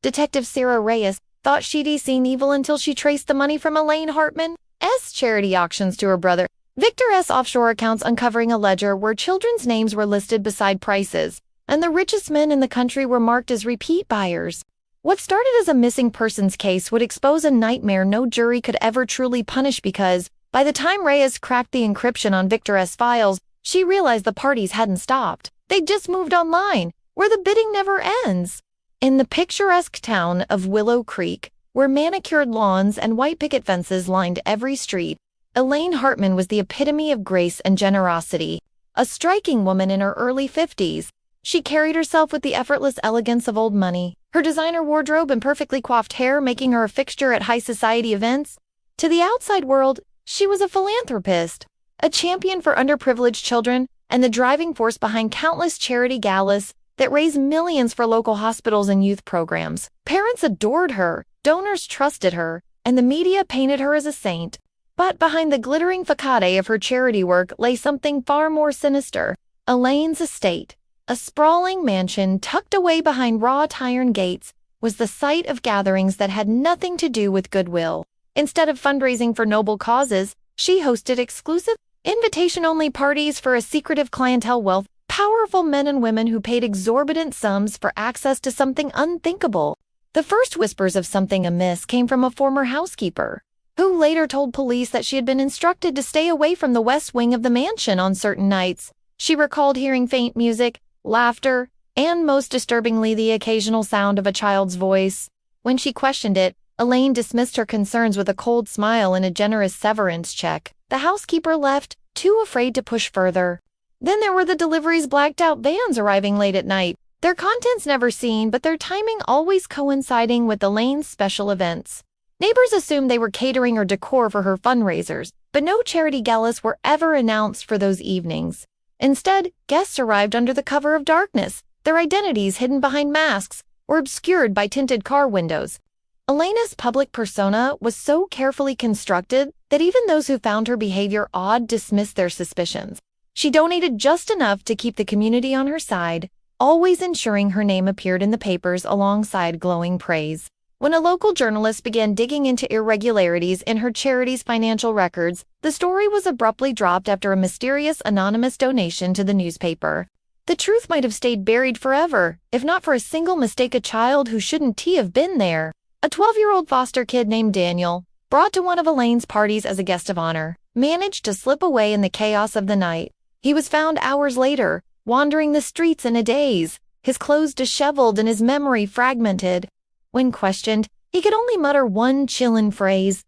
Detective Sarah Reyes thought she'd seen evil until she traced the money from Elaine Hartman's charity auctions to her brother Victor's offshore accounts, uncovering a ledger where children's names were listed beside prices, and the richest men in the country were marked as repeat buyers. What started as a missing persons case would expose a nightmare no jury could ever truly punish, because by the time Reyes cracked the encryption on Victor's files, she realized the parties hadn't stopped. They'd just moved online, where the bidding never ends. In the picturesque town of Willow Creek, where manicured lawns and white picket fences lined every street, Elaine Hartman was the epitome of grace and generosity. A striking woman in her early 50s, she carried herself with the effortless elegance of old money, her designer wardrobe and perfectly coiffed hair making her a fixture at high society events. To the outside world, she was a philanthropist, a champion for underprivileged children, and the driving force behind countless charity galas that raised millions for local hospitals and youth programs. Parents adored her, donors trusted her, and the media painted her as a saint. But behind the glittering facade of her charity work lay something far more sinister. Elaine's estate, a sprawling mansion tucked away behind wrought iron gates, was the site of gatherings that had nothing to do with goodwill. Instead of fundraising for noble causes, she hosted exclusive, invitation-only parties for a secretive clientele wealth, powerful men and women who paid exorbitant sums for access to something unthinkable. The first whispers of something amiss came from a former housekeeper, who later told police that she had been instructed to stay away from the west wing of the mansion on certain nights. She recalled hearing faint music, laughter, and most disturbingly the occasional sound of a child's voice. When she questioned it, Elaine dismissed her concerns with a cold smile and a generous severance check. The housekeeper left, too afraid to push further. Then there were the deliveries, blacked-out vans arriving late at night, their contents never seen but their timing always coinciding with Elaine's special events. Neighbors assumed they were catering or decor for her fundraisers, but no charity galas were ever announced for those evenings. Instead, guests arrived under the cover of darkness, their identities hidden behind masks or obscured by tinted car windows. Elena's public persona was so carefully constructed that even those who found her behavior odd dismissed their suspicions. She donated just enough to keep the community on her side, always ensuring her name appeared in the papers alongside glowing praise. When a local journalist began digging into irregularities in her charity's financial records, the story was abruptly dropped after a mysterious anonymous donation to the newspaper. The truth might have stayed buried forever, if not for a single mistake. A child who shouldn't have been there, a 12-year-old foster kid named Daniel, brought to one of Elaine's parties as a guest of honor, managed to slip away in the chaos of the night. He was found hours later, wandering the streets in a daze, his clothes disheveled and his memory fragmented. When questioned, he could only mutter one chilling phrase,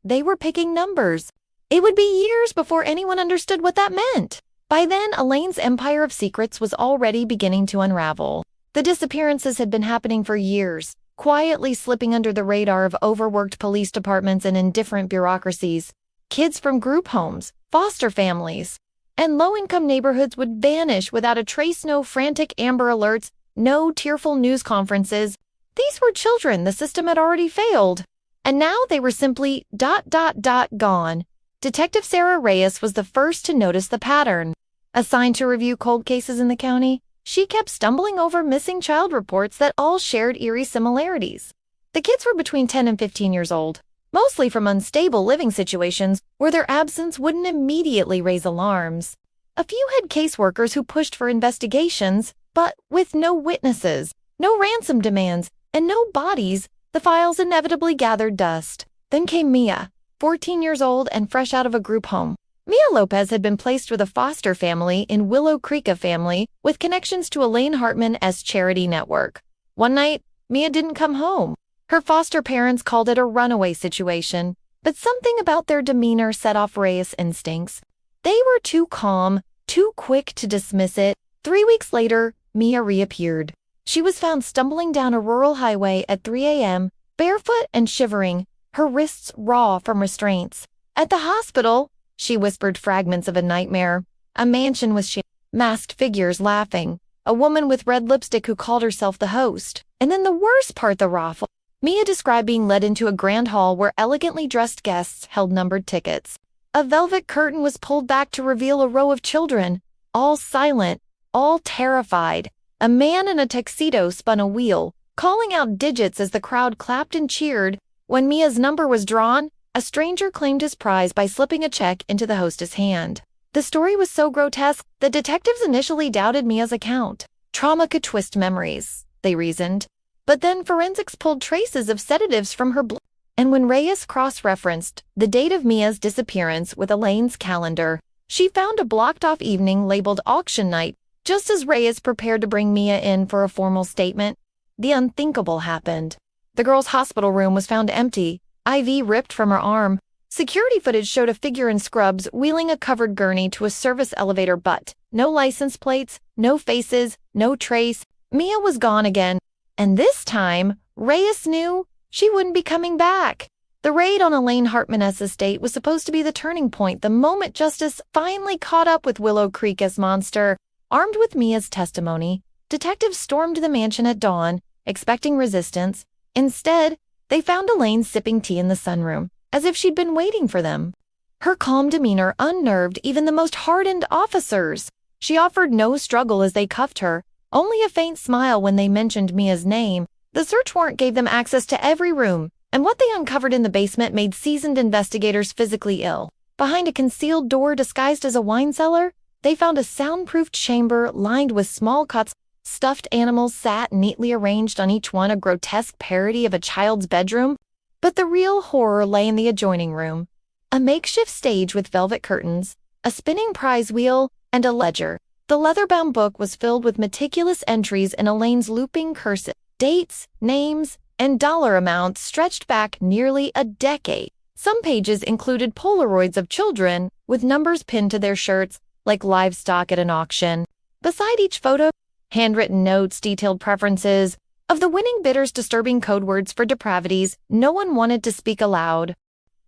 "they were picking numbers." It would be years before anyone understood what that meant. By then, Elaine's empire of secrets was already beginning to unravel. The disappearances had been happening for years, quietly slipping under the radar of overworked police departments and indifferent bureaucracies. Kids from group homes, foster families, and low-income neighborhoods would vanish without a trace. No frantic Amber Alerts, no tearful news conferences. These were children the system had already failed. And now they were simply ... gone. Detective Sarah Reyes was the first to notice the pattern. Assigned to review cold cases in the county, she kept stumbling over missing child reports that all shared eerie similarities. The kids were between 10 and 15 years old, mostly from unstable living situations where their absence wouldn't immediately raise alarms. A few had caseworkers who pushed for investigations, but with no witnesses, no ransom demands, and no bodies, the files inevitably gathered dust. Then came Mia, 14 years old and fresh out of a group home. Mia Lopez had been placed with a foster family in Willow Creek, a family with connections to Elaine Hartman's charity network. One night, Mia didn't come home. Her foster parents called it a runaway situation, but something about their demeanor set off Reyes' instincts. They were too calm, too quick to dismiss it. 3 weeks later, Mia reappeared. She was found stumbling down a rural highway at 3 a.m., barefoot and shivering, her wrists raw from restraints. At the hospital, she whispered fragments of a nightmare. A mansion with masked figures laughing, a woman with red lipstick who called herself the host. And then the worst part, the raffle. Mia described being led into a grand hall where elegantly dressed guests held numbered tickets. A velvet curtain was pulled back to reveal a row of children, all silent, all terrified. A man in a tuxedo spun a wheel, calling out digits as the crowd clapped and cheered. When Mia's number was drawn, a stranger claimed his prize by slipping a check into the hostess' hand. The story was so grotesque that detectives initially doubted Mia's account. Trauma could twist memories, they reasoned. But then forensics pulled traces of sedatives from her blood. And when Reyes cross-referenced the date of Mia's disappearance with Elaine's calendar, she found a blocked-off evening labeled auction night. Just as Reyes prepared to bring Mia in for a formal statement, the unthinkable happened. The girl's hospital room was found empty, IV ripped from her arm. Security footage showed a figure in scrubs wheeling a covered gurney to a service elevator, but no license plates, no faces, no trace. Mia was gone again. And this time, Reyes knew she wouldn't be coming back. The raid on Elaine Hartman's estate was supposed to be the turning point, the moment justice finally caught up with Willow Creek's monster. Armed with Mia's testimony, detectives stormed the mansion at dawn, expecting resistance. Instead, they found Elaine sipping tea in the sunroom, as if she'd been waiting for them. Her calm demeanor unnerved even the most hardened officers. She offered no struggle as they cuffed her, only a faint smile when they mentioned Mia's name. The search warrant gave them access to every room, and what they uncovered in the basement made seasoned investigators physically ill. Behind a concealed door disguised as a wine cellar, they found a soundproofed chamber lined with small cots. Stuffed animals sat neatly arranged on each one, a grotesque parody of a child's bedroom. But the real horror lay in the adjoining room. A makeshift stage with velvet curtains, a spinning prize wheel, and a ledger. The leather-bound book was filled with meticulous entries in Elaine's looping cursive. Dates, names, and dollar amounts stretched back nearly a decade. Some pages included Polaroids of children with numbers pinned to their shirts, like livestock at an auction. Beside each photo, handwritten notes detailed preferences. Of the winning bidder's disturbing code words for depravities no one wanted to speak aloud.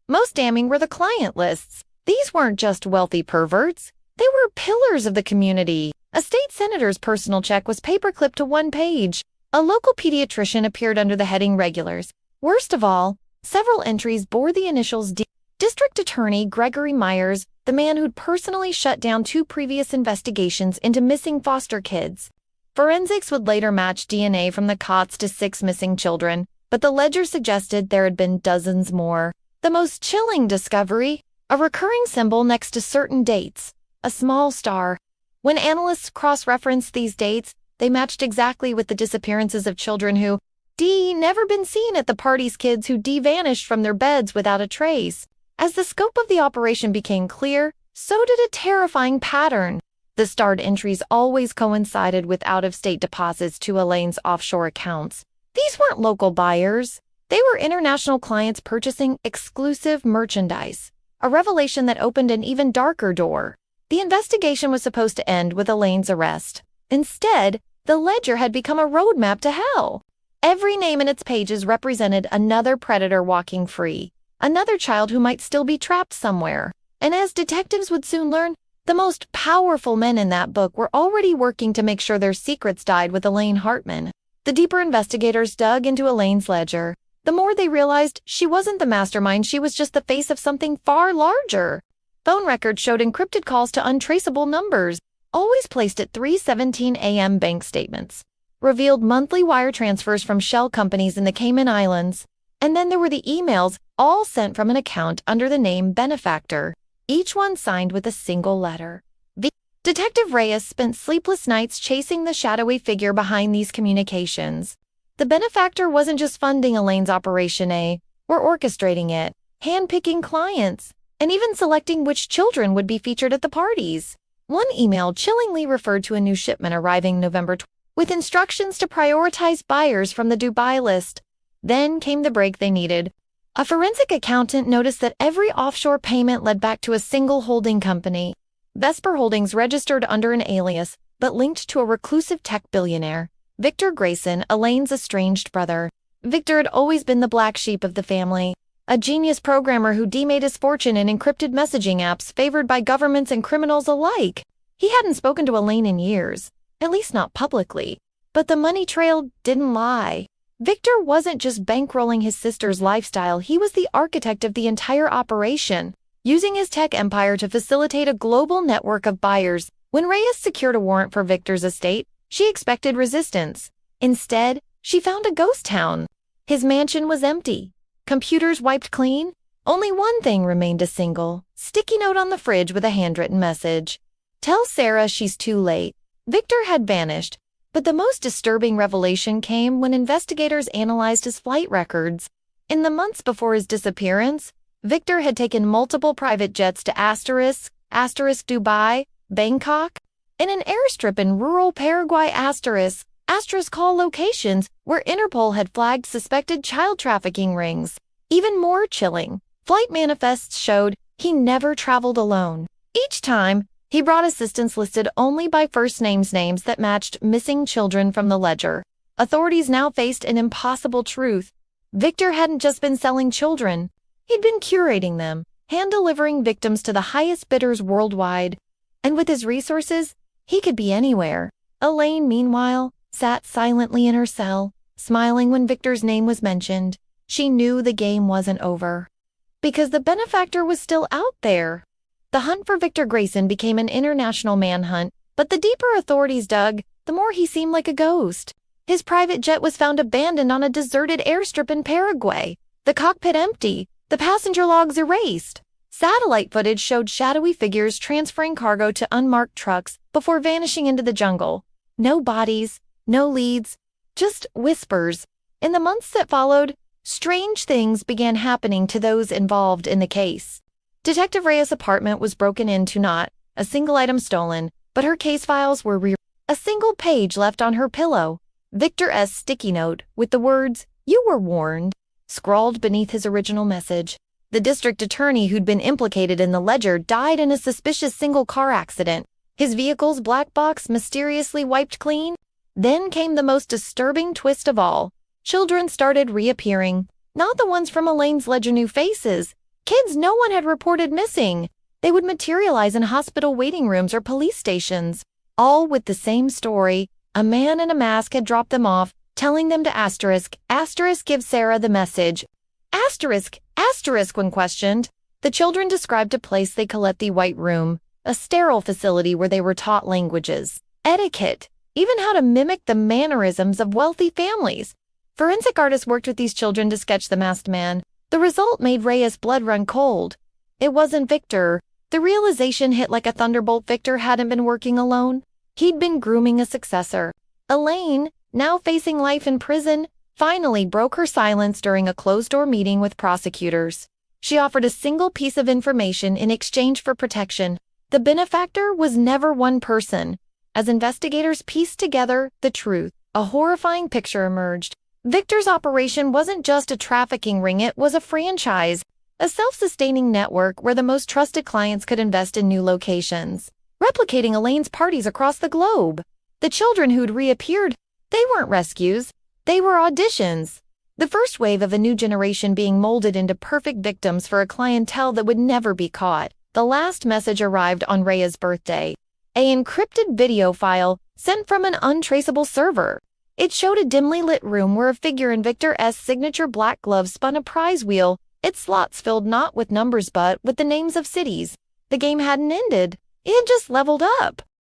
Most damning were the client lists. These weren't just wealthy perverts. They were pillars of the community. A state senator's personal check was paperclipped to one page. A local pediatrician appeared under the heading regulars. Worst of all, several entries bore the initials D. District Attorney Gregory Myers, the man who'd personally shut down 2 previous investigations into missing foster kids. Forensics would later match DNA from the cots to 6 missing children, but the ledger suggested there had been dozens more. The most chilling discovery, a recurring symbol next to certain dates, a small star. When analysts cross-referenced these dates, they matched exactly with the disappearances of children who never been seen at the party's kids who vanished from their beds without a trace. As the scope of the operation became clear, so did a terrifying pattern. The starred entries always coincided with out-of-state deposits to Elaine's offshore accounts. These weren't local buyers. They were international clients purchasing exclusive merchandise, a revelation that opened an even darker door. The investigation was supposed to end with Elaine's arrest. Instead, the ledger had become a roadmap to hell. Every name in its pages represented another predator walking free, another child who might still be trapped somewhere. And as detectives would soon learn, the most powerful men in that book were already working to make sure their secrets died with Elaine Hartman. The deeper investigators dug into Elaine's ledger, the more they realized she wasn't the mastermind, she was just the face of something far larger. Phone records showed encrypted calls to untraceable numbers, always placed at 3:17 a.m. bank statements, revealed monthly wire transfers from shell companies in the Cayman Islands. And then there were the emails, all sent from an account under the name Benefactor, each one signed with a single letter. Detective Reyes spent sleepless nights chasing the shadowy figure behind these communications. The benefactor wasn't just funding Elaine's Operation A, or orchestrating it, handpicking clients, and even selecting which children would be featured at the parties. One email chillingly referred to a new shipment arriving November 20, with instructions to prioritize buyers from the Dubai list. Then came the break they needed. A forensic accountant noticed that every offshore payment led back to a single holding company. Vesper Holdings registered under an alias, but linked to a reclusive tech billionaire, Victor Grayson, Elaine's estranged brother. Victor had always been the black sheep of the family, a genius programmer who made his fortune in encrypted messaging apps favored by governments and criminals alike. He hadn't spoken to Elaine in years, at least not publicly. But the money trail didn't lie. Victor wasn't just bankrolling his sister's lifestyle, he was the architect of the entire operation, using his tech empire to facilitate a global network of buyers. When Reyes secured a warrant for Victor's estate, she expected resistance. Instead, She found a ghost town. His mansion was empty. Computers wiped clean. Only one thing remained, a single, sticky note on the fridge with a handwritten message. Tell Sarah she's too late. Victor had vanished, but the most disturbing revelation came when investigators analyzed his flight records. In the months before his disappearance, Victor had taken multiple private jets to Dubai, Bangkok, and an airstrip in rural Paraguay, call locations where Interpol had flagged suspected child trafficking rings. Even more chilling, flight manifests showed he never traveled alone. Each time, he brought assistants listed only by first names that matched missing children from the ledger. Authorities now faced an impossible truth. Victor hadn't just been selling children. He'd been curating them, hand-delivering victims to the highest bidders worldwide. And with his resources, he could be anywhere. Elaine, meanwhile, sat silently in her cell, smiling when Victor's name was mentioned. She knew the game wasn't over, because the benefactor was still out there. The hunt for Victor Grayson became an international manhunt, but the deeper authorities dug, the more he seemed like a ghost. His private jet was found abandoned on a deserted airstrip in Paraguay, the cockpit empty, the passenger logs erased. Satellite footage showed shadowy figures transferring cargo to unmarked trucks before vanishing into the jungle. No bodies, no leads, just whispers. In the months that followed, strange things began happening to those involved in the case. Detective Reyes' apartment was broken into, not a single item stolen, but her case files were a single page left on her pillow. Victor's sticky note with the words, "You were warned," scrawled beneath his original message. The district attorney who'd been implicated in the ledger died in a suspicious single-car accident. His vehicle's black box mysteriously wiped clean. Then came the most disturbing twist of all. Children started reappearing. Not the ones from Elaine's ledger, new faces. Kids no one had reported missing. They would materialize in hospital waiting rooms or police stations. All with the same story. A man in a mask had dropped them off, telling them to asterisk give Sarah the message. Asterisk when questioned. The children described a place they called the White Room, a sterile facility where they were taught languages, etiquette, even how to mimic the mannerisms of wealthy families. Forensic artists worked with these children to sketch the masked man. The result made Reyes' blood run cold. It wasn't Victor. The realization hit like a thunderbolt. Victor hadn't been working alone. He'd been grooming a successor. Elaine, now facing life in prison, finally broke her silence during a closed-door meeting with prosecutors. She offered a single piece of information in exchange for protection. The benefactor was never one person. As investigators pieced together the truth, a horrifying picture emerged. Victor's operation wasn't just a trafficking ring, it was a franchise, a self-sustaining network where the most trusted clients could invest in new locations, replicating Elaine's parties across the globe. The children who'd reappeared, they weren't rescues, they were auditions. The first wave of a new generation being molded into perfect victims for a clientele that would never be caught. The last message arrived on Reyes' birthday. An encrypted video file sent from an untraceable server. It showed a dimly lit room where a figure in Victor's signature black gloves spun a prize wheel, its slots filled not with numbers but with the names of cities. The game hadn't ended. It had just leveled up.